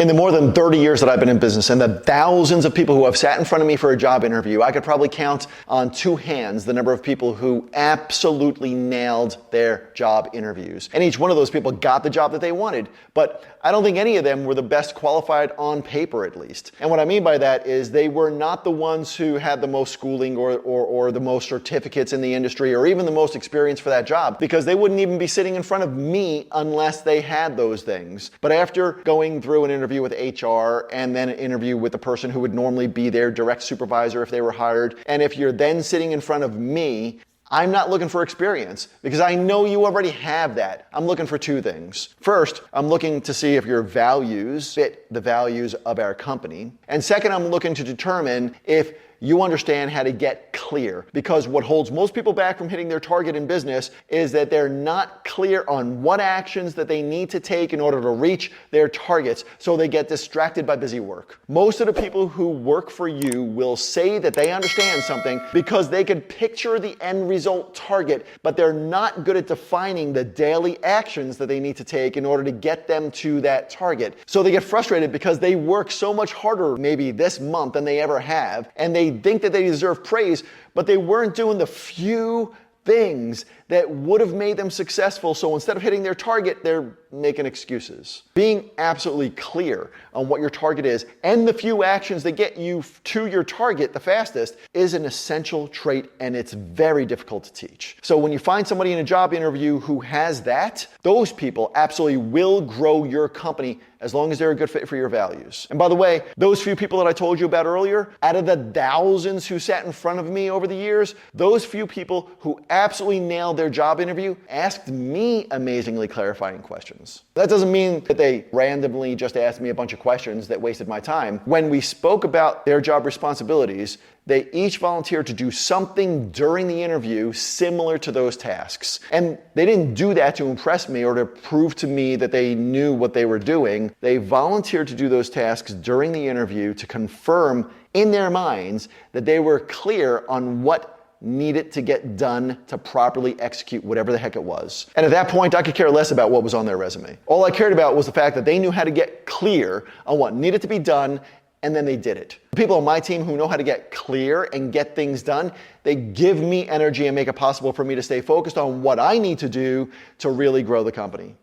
In the more than 30 years that I've been in business and the thousands of people who have sat in front of me for a job interview, I could probably count on two hands the number of people who absolutely nailed their job interviews. And each one of those people got the job that they wanted, but I don't think any of them were the best qualified on paper, at least. And what I mean by that is they were not the ones who had the most schooling or the most certificates in the industry or even the most experience for that job, because they wouldn't even be sitting in front of me unless they had those things. But after going through an interview with HR and then an interview with the person who would normally be their direct supervisor if they were hired, and if you're then sitting in front of me, I'm not looking for experience because I know you already have that. I'm looking for two things. First, I'm looking to see if your values fit the values of our company. And second, I'm looking to determine if you understand how to get clear, because what holds most people back from hitting their target in business is that they're not clear on what actions that they need to take in order to reach their targets, so they get distracted by busy work. Most of the people who work for you will say that they understand something because they can picture the end result target, but they're not good at defining the daily actions that they need to take in order to get them to that target. So they get frustrated because they work so much harder maybe this month than they ever have, and they think that they deserve praise, but they weren't doing the few things that would have made them successful. So instead of hitting their target, they're making excuses. Being absolutely clear on what your target is and the few actions that get you to your target the fastest is an essential trait, and it's very difficult to teach. So when you find somebody in a job interview who has that, those people absolutely will grow your company as long as they're a good fit for your values. And by the way, those few people that I told you about earlier, out of the thousands who sat in front of me over the years, those few people who absolutely nailed their job interview asked me amazingly clarifying questions. That doesn't mean that they randomly just asked me a bunch of questions that wasted my time. When we spoke about their job responsibilities, they each volunteered to do something during the interview similar to those tasks. And they didn't do that to impress me or to prove to me that they knew what they were doing. They volunteered to do those tasks during the interview to confirm in their minds that they were clear on what needed to get done to properly execute whatever the heck it was. And at that point, I could care less about what was on their resume. All I cared about was the fact that they knew how to get clear on what needed to be done, and then they did it. The people on my team who know how to get clear and get things done, they give me energy and make it possible for me to stay focused on what I need to do to really grow the company.